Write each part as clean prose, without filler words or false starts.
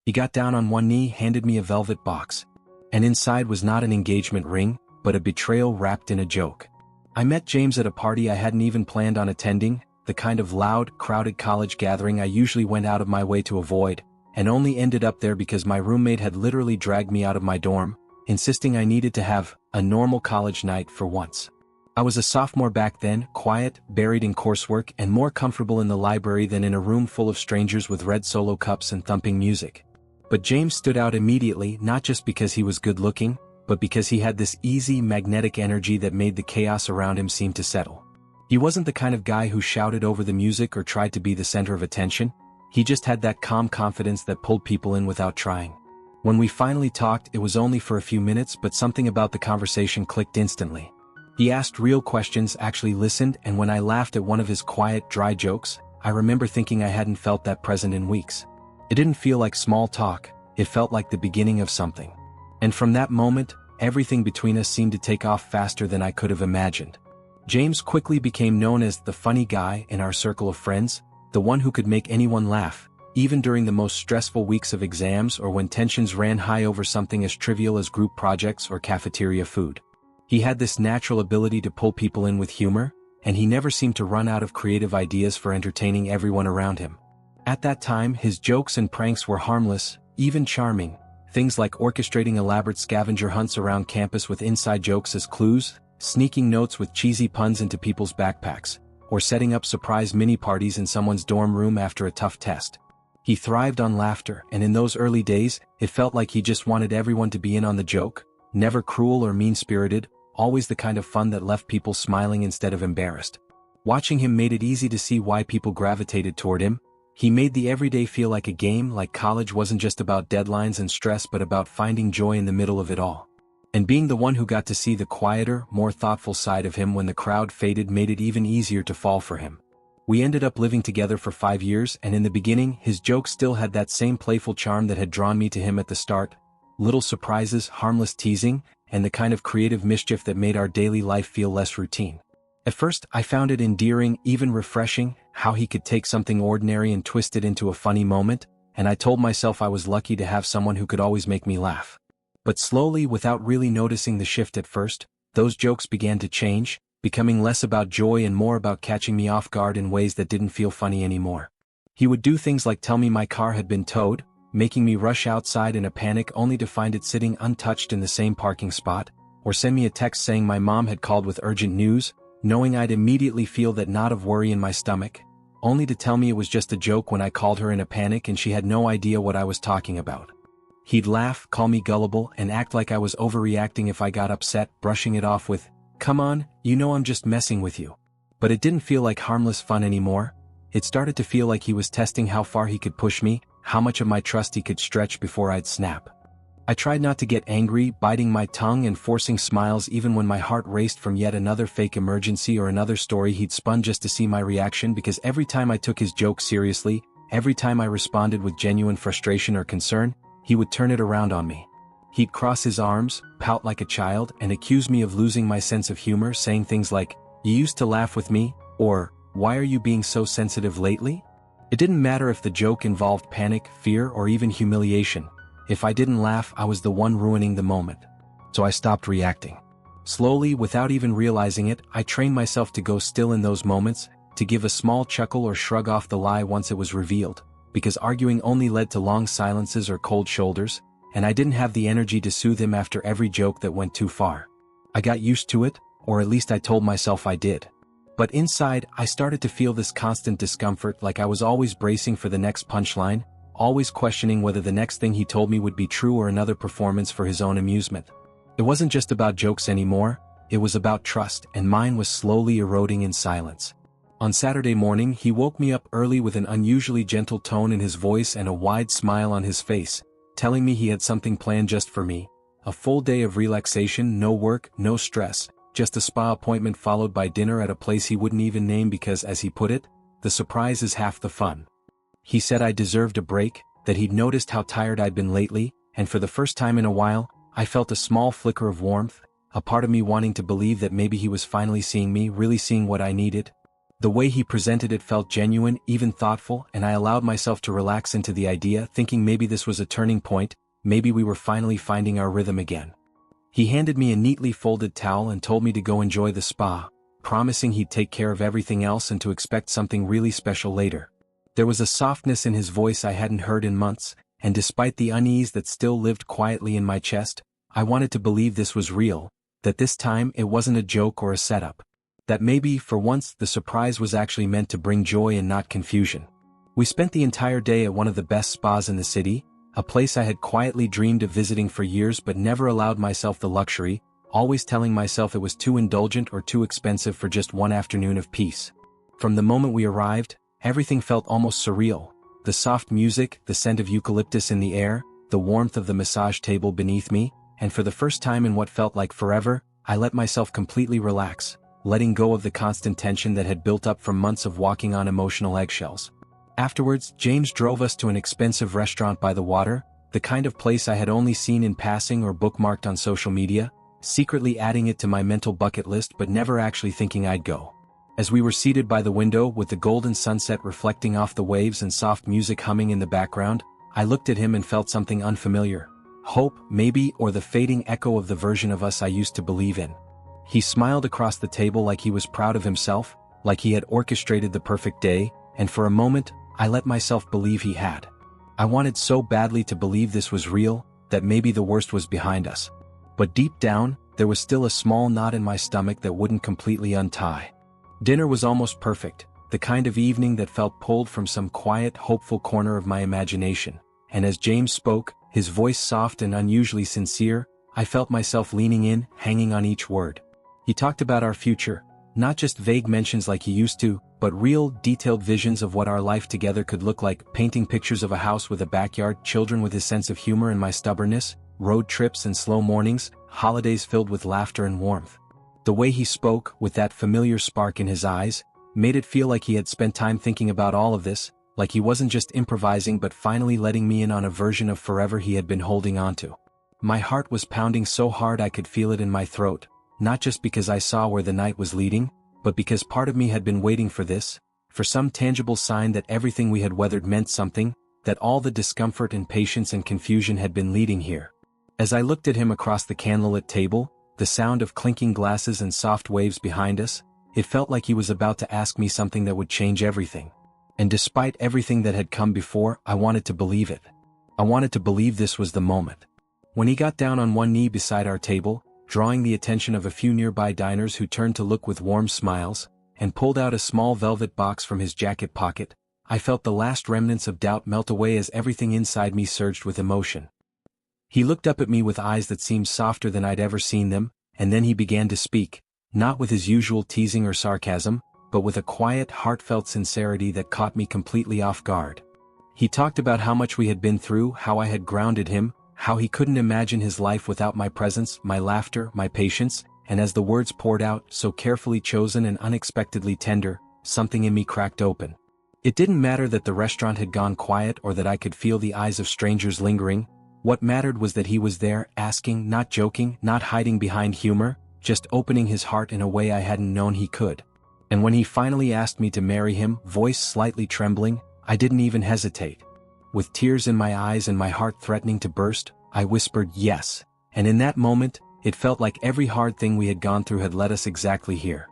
He got down on one knee, handed me a velvet box. And inside was not an engagement ring, but a betrayal wrapped in a joke. I met James at a party I hadn't even planned on attending, the kind of loud, crowded college gathering I usually went out of my way to avoid, and only ended up there because my roommate had literally dragged me out of my dorm, insisting I needed to have a normal college night for once. I was a sophomore back then, quiet, buried in coursework, and more comfortable in the library than in a room full of strangers with red Solo cups and thumping music. But James stood out immediately, not just because he was good-looking, but because he had this easy, magnetic energy that made the chaos around him seem to settle. He wasn't the kind of guy who shouted over the music or tried to be the center of attention. He just had that calm confidence that pulled people in without trying. When we finally talked, it was only for a few minutes, but something about the conversation clicked instantly. He asked real questions, actually listened, and when I laughed at one of his quiet, dry jokes, I remember thinking I hadn't felt that present in weeks. It didn't feel like small talk, it felt like the beginning of something. And from that moment, everything between us seemed to take off faster than I could have imagined. James quickly became known as the funny guy in our circle of friends, the one who could make anyone laugh, even during the most stressful weeks of exams or when tensions ran high over something as trivial as group projects or cafeteria food. He had this natural ability to pull people in with humor, and he never seemed to run out of creative ideas for entertaining everyone around him. At that time, his jokes and pranks were harmless, even charming, things like orchestrating elaborate scavenger hunts around campus with inside jokes as clues, sneaking notes with cheesy puns into people's backpacks, or setting up surprise mini-parties in someone's dorm room after a tough test. He thrived on laughter, and in those early days, it felt like he just wanted everyone to be in on the joke, never cruel or mean-spirited, always the kind of fun that left people smiling instead of embarrassed. Watching him made it easy to see why people gravitated toward him. He made the everyday feel like a game, like college wasn't just about deadlines and stress but about finding joy in the middle of it all. And being the one who got to see the quieter, more thoughtful side of him when the crowd faded made it even easier to fall for him. We ended up living together for 5 years, and in the beginning, his jokes still had that same playful charm that had drawn me to him at the start. Little surprises, harmless teasing, and the kind of creative mischief that made our daily life feel less routine. At first, I found it endearing, even refreshing, how he could take something ordinary and twist it into a funny moment, and I told myself I was lucky to have someone who could always make me laugh. But slowly, without really noticing the shift at first, those jokes began to change, becoming less about joy and more about catching me off guard in ways that didn't feel funny anymore. He would do things like tell me my car had been towed, making me rush outside in a panic only to find it sitting untouched in the same parking spot, or send me a text saying my mom had called with urgent news, knowing I'd immediately feel that knot of worry in my stomach, only to tell me it was just a joke when I called her in a panic and she had no idea what I was talking about. He'd laugh, call me gullible, and act like I was overreacting if I got upset, brushing it off with, "Come on, you know I'm just messing with you." But it didn't feel like harmless fun anymore. It started to feel like he was testing how far he could push me, how much of my trust he could stretch before I'd snap. I tried not to get angry, biting my tongue and forcing smiles even when my heart raced from yet another fake emergency or another story he'd spun just to see my reaction, because every time I took his joke seriously, every time I responded with genuine frustration or concern, he would turn it around on me. He'd cross his arms, pout like a child, and accuse me of losing my sense of humor, saying things like, "You used to laugh with me," or, "Why are you being so sensitive lately?" It didn't matter if the joke involved panic, fear, or even humiliation. If I didn't laugh, I was the one ruining the moment. So I stopped reacting. Slowly, without even realizing it, I trained myself to go still in those moments, to give a small chuckle or shrug off the lie once it was revealed, because arguing only led to long silences or cold shoulders, and I didn't have the energy to soothe him after every joke that went too far. I got used to it, or at least I told myself I did. But inside, I started to feel this constant discomfort, like I was always bracing for the next punchline, always questioning whether the next thing he told me would be true or another performance for his own amusement. It wasn't just about jokes anymore, it was about trust, and mine was slowly eroding in silence. On Saturday morning, he woke me up early with an unusually gentle tone in his voice and a wide smile on his face, telling me he had something planned just for me. A full day of relaxation, no work, no stress, just a spa appointment followed by dinner at a place he wouldn't even name because, as he put it, the surprise is half the fun. He said I deserved a break, that he'd noticed how tired I'd been lately, and for the first time in a while, I felt a small flicker of warmth, a part of me wanting to believe that maybe he was finally seeing me, really seeing what I needed. The way he presented it felt genuine, even thoughtful, and I allowed myself to relax into the idea, thinking maybe this was a turning point, maybe we were finally finding our rhythm again. He handed me a neatly folded towel and told me to go enjoy the spa, promising he'd take care of everything else and to expect something really special later. There was a softness in his voice I hadn't heard in months, and despite the unease that still lived quietly in my chest, I wanted to believe this was real, that this time it wasn't a joke or a setup. That maybe, for once, the surprise was actually meant to bring joy and not confusion. We spent the entire day at one of the best spas in the city, a place I had quietly dreamed of visiting for years but never allowed myself the luxury, always telling myself it was too indulgent or too expensive for just one afternoon of peace. From the moment we arrived, everything felt almost surreal. The soft music, the scent of eucalyptus in the air, the warmth of the massage table beneath me, and for the first time in what felt like forever, I let myself completely relax, letting go of the constant tension that had built up from months of walking on emotional eggshells. Afterwards, James drove us to an expensive restaurant by the water, the kind of place I had only seen in passing or bookmarked on social media, secretly adding it to my mental bucket list but never actually thinking I'd go. As we were seated by the window with the golden sunset reflecting off the waves and soft music humming in the background, I looked at him and felt something unfamiliar. Hope, maybe, or the fading echo of the version of us I used to believe in. He smiled across the table like he was proud of himself, like he had orchestrated the perfect day, and for a moment, I let myself believe he had. I wanted so badly to believe this was real, that maybe the worst was behind us. But deep down, there was still a small knot in my stomach that wouldn't completely untie. Dinner was almost perfect, the kind of evening that felt pulled from some quiet, hopeful corner of my imagination, and as James spoke, his voice soft and unusually sincere, I felt myself leaning in, hanging on each word. He talked about our future, not just vague mentions like he used to, but real, detailed visions of what our life together could look like, painting pictures of a house with a backyard, children with his sense of humor and my stubbornness, road trips and slow mornings, holidays filled with laughter and warmth. The way he spoke, with that familiar spark in his eyes, made it feel like he had spent time thinking about all of this, like he wasn't just improvising but finally letting me in on a version of forever he had been holding onto. My heart was pounding so hard I could feel it in my throat, not just because I saw where the night was leading, but because part of me had been waiting for this, for some tangible sign that everything we had weathered meant something, that all the discomfort and patience and confusion had been leading here. As I looked at him across the candlelit table, the sound of clinking glasses and soft waves behind us, it felt like he was about to ask me something that would change everything. And despite everything that had come before, I wanted to believe it. I wanted to believe this was the moment. When he got down on one knee beside our table, drawing the attention of a few nearby diners who turned to look with warm smiles, and pulled out a small velvet box from his jacket pocket, I felt the last remnants of doubt melt away as everything inside me surged with emotion. He looked up at me with eyes that seemed softer than I'd ever seen them, and then he began to speak, not with his usual teasing or sarcasm, but with a quiet, heartfelt sincerity that caught me completely off guard. He talked about how much we had been through, how I had grounded him, how he couldn't imagine his life without my presence, my laughter, my patience, and as the words poured out, so carefully chosen and unexpectedly tender, something in me cracked open. It didn't matter that the restaurant had gone quiet or that I could feel the eyes of strangers lingering. What mattered was that he was there, asking, not joking, not hiding behind humor, just opening his heart in a way I hadn't known he could. And when he finally asked me to marry him, voice slightly trembling, I didn't even hesitate. With tears in my eyes and my heart threatening to burst, I whispered yes, and in that moment, it felt like every hard thing we had gone through had led us exactly here.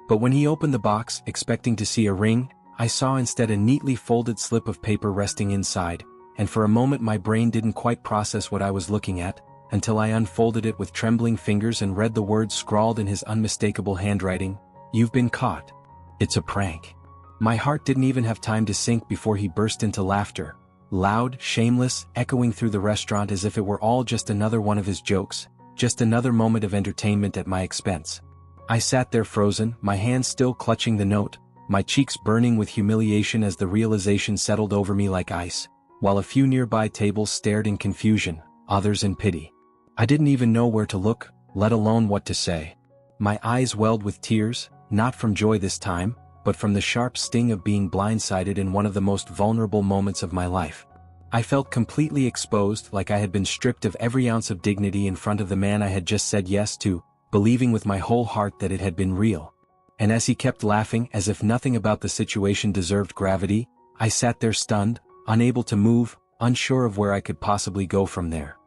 But when he opened the box, expecting to see a ring, I saw instead a neatly folded slip of paper resting inside, and for a moment my brain didn't quite process what I was looking at, until I unfolded it with trembling fingers and read the words scrawled in his unmistakable handwriting, "You've been caught. It's a prank." My heart didn't even have time to sink before he burst into laughter, loud, shameless, echoing through the restaurant as if it were all just another one of his jokes, just another moment of entertainment at my expense. I sat there frozen, my hands still clutching the note, my cheeks burning with humiliation as the realization settled over me like ice, while a few nearby tables stared in confusion, others in pity. I didn't even know where to look, let alone what to say. My eyes welled with tears, not from joy this time, but from the sharp sting of being blindsided in one of the most vulnerable moments of my life. I felt completely exposed, like I had been stripped of every ounce of dignity in front of the man I had just said yes to, believing with my whole heart that it had been real. And as he kept laughing as if nothing about the situation deserved gravity, I sat there stunned, unable to move, unsure of where I could possibly go from there.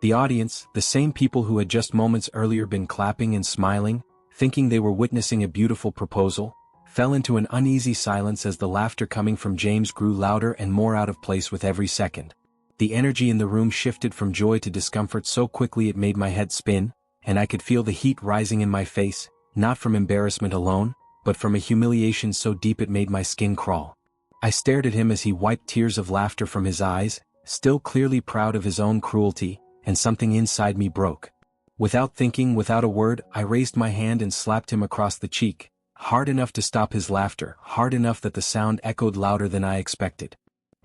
The audience, the same people who had just moments earlier been clapping and smiling, thinking they were witnessing a beautiful proposal, fell into an uneasy silence as the laughter coming from James grew louder and more out of place with every second. The energy in the room shifted from joy to discomfort so quickly it made my head spin, and I could feel the heat rising in my face, not from embarrassment alone, but from a humiliation so deep it made my skin crawl. I stared at him as he wiped tears of laughter from his eyes, still clearly proud of his own cruelty, and something inside me broke. Without thinking, without a word, I raised my hand and slapped him across the cheek, hard enough to stop his laughter, hard enough that the sound echoed louder than I expected.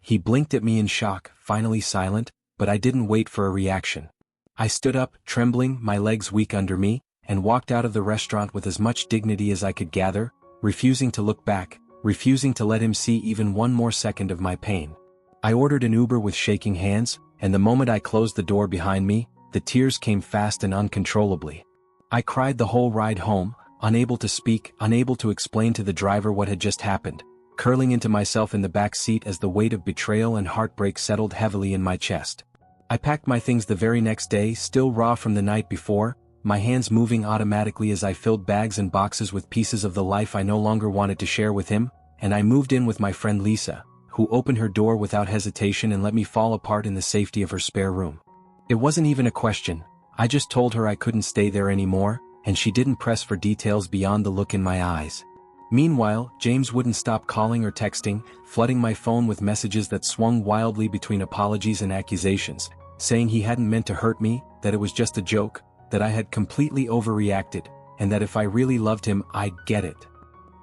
He blinked at me in shock, finally silent, but I didn't wait for a reaction. I stood up, trembling, my legs weak under me, and walked out of the restaurant with as much dignity as I could gather, refusing to look back, refusing to let him see even one more second of my pain. I ordered an Uber with shaking hands, and the moment I closed the door behind me, the tears came fast and uncontrollably. I cried the whole ride home, unable to speak, unable to explain to the driver what had just happened, curling into myself in the back seat as the weight of betrayal and heartbreak settled heavily in my chest. I packed my things the very next day, still raw from the night before, my hands moving automatically as I filled bags and boxes with pieces of the life I no longer wanted to share with him, and I moved in with my friend Lisa, who opened her door without hesitation and let me fall apart in the safety of her spare room. It wasn't even a question, I just told her I couldn't stay there anymore, and she didn't press for details beyond the look in my eyes. Meanwhile, James wouldn't stop calling or texting, flooding my phone with messages that swung wildly between apologies and accusations, saying he hadn't meant to hurt me, that it was just a joke, that I had completely overreacted, and that if I really loved him, I'd get it.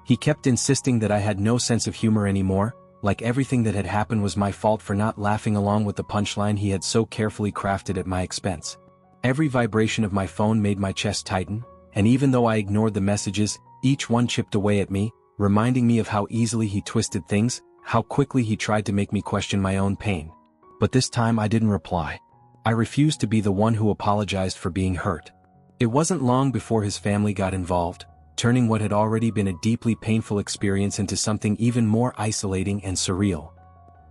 He kept insisting that I had no sense of humor anymore, like everything that had happened was my fault for not laughing along with the punchline he had so carefully crafted at my expense. Every vibration of my phone made my chest tighten, and even though I ignored the messages, each one chipped away at me, reminding me of how easily he twisted things, how quickly he tried to make me question my own pain. But this time I didn't reply. I refused to be the one who apologized for being hurt. It wasn't long before his family got involved, turning what had already been a deeply painful experience into something even more isolating and surreal.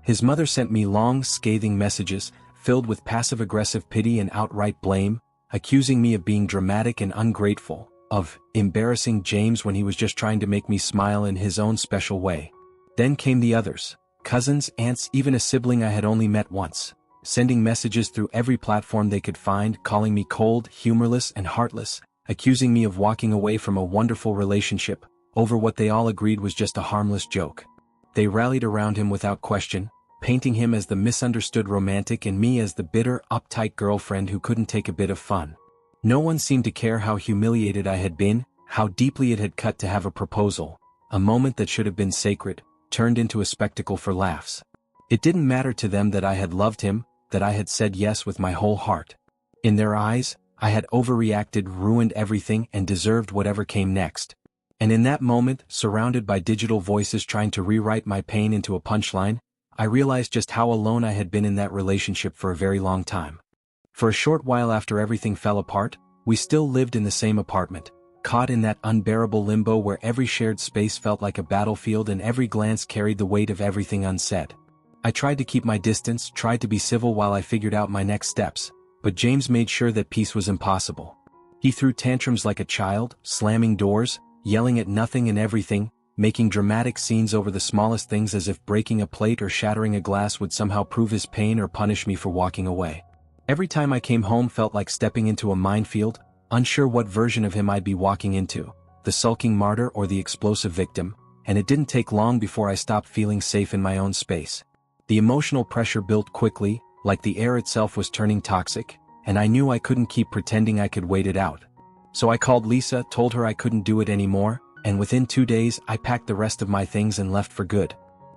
His mother sent me long, scathing messages, filled with passive-aggressive pity and outright blame, accusing me of being dramatic and ungrateful, of embarrassing James when he was just trying to make me smile in his own special way. Then came the others, cousins, aunts, even a sibling I had only met once, sending messages through every platform they could find, calling me cold, humorless, and heartless, accusing me of walking away from a wonderful relationship, over what they all agreed was just a harmless joke. They rallied around him without question, painting him as the misunderstood romantic and me as the bitter, uptight girlfriend who couldn't take a bit of fun. No one seemed to care how humiliated I had been, how deeply it had cut to have a proposal, a moment that should have been sacred, turned into a spectacle for laughs. It didn't matter to them that I had loved him, that I had said yes with my whole heart. In their eyes, I had overreacted, ruined everything, and deserved whatever came next. And in that moment, surrounded by digital voices trying to rewrite my pain into a punchline, I realized just how alone I had been in that relationship for a very long time. For a short while after everything fell apart, we still lived in the same apartment, caught in that unbearable limbo where every shared space felt like a battlefield and every glance carried the weight of everything unsaid. I tried to keep my distance, tried to be civil while I figured out my next steps, but James made sure that peace was impossible. He threw tantrums like a child, slamming doors, yelling at nothing and everything, making dramatic scenes over the smallest things as if breaking a plate or shattering a glass would somehow prove his pain or punish me for walking away. Every time I came home felt like stepping into a minefield, unsure what version of him I'd be walking into, the sulking martyr or the explosive victim, and it didn't take long before I stopped feeling safe in my own space. The emotional pressure built quickly, like the air itself was turning toxic, and I knew I couldn't keep pretending I could wait it out. So I called Lisa, told her I couldn't do it anymore, and within 2 days I packed the rest of my things and left for good.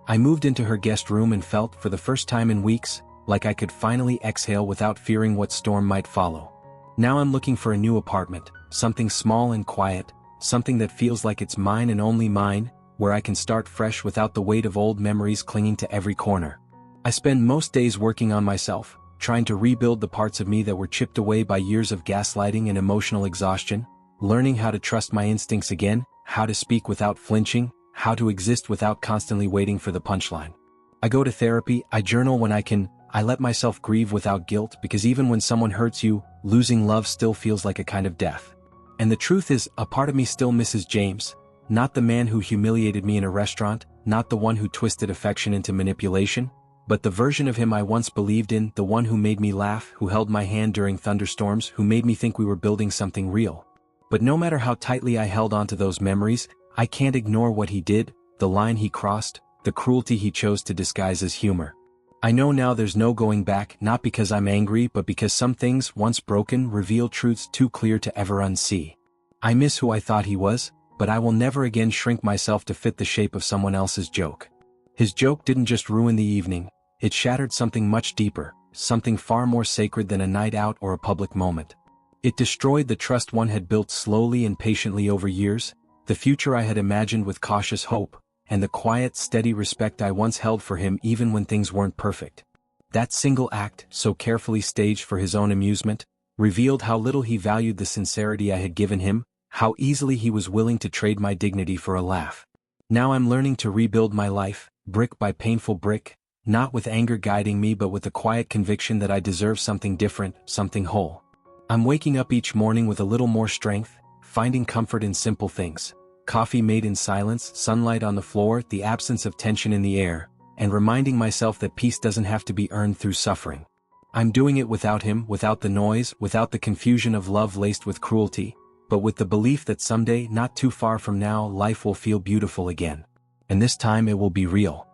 I moved into her guest room and felt, for the first time in weeks, like I could finally exhale without fearing what storm might follow. Now I'm looking for a new apartment, something small and quiet, something that feels like it's mine and only mine, where I can start fresh without the weight of old memories clinging to every corner. I spend most days working on myself, trying to rebuild the parts of me that were chipped away by years of gaslighting and emotional exhaustion, learning how to trust my instincts again, how to speak without flinching, how to exist without constantly waiting for the punchline. I go to therapy, I journal when I can, I let myself grieve without guilt because even when someone hurts you, losing love still feels like a kind of death. And the truth is, a part of me still misses James, not the man who humiliated me in a restaurant, not the one who twisted affection into manipulation, but the version of him I once believed in, the one who made me laugh, who held my hand during thunderstorms, who made me think we were building something real. But no matter how tightly I held onto those memories, I can't ignore what he did, the line he crossed, the cruelty he chose to disguise as humor. I know now there's no going back, not because I'm angry but because some things, once broken, reveal truths too clear to ever unsee. I miss who I thought he was, but I will never again shrink myself to fit the shape of someone else's joke. His joke didn't just ruin the evening, it shattered something much deeper, something far more sacred than a night out or a public moment. It destroyed the trust one had built slowly and patiently over years, the future I had imagined with cautious hope, and the quiet, steady respect I once held for him even when things weren't perfect. That single act, so carefully staged for his own amusement, revealed how little he valued the sincerity I had given him, how easily he was willing to trade my dignity for a laugh. Now I'm learning to rebuild my life, brick by painful brick, not with anger guiding me but with the quiet conviction that I deserve something different, something whole. I'm waking up each morning with a little more strength, finding comfort in simple things. Coffee made in silence, sunlight on the floor, the absence of tension in the air, and reminding myself that peace doesn't have to be earned through suffering. I'm doing it without him, without the noise, without the confusion of love laced with cruelty, but with the belief that someday, not too far from now, life will feel beautiful again. And this time it will be real.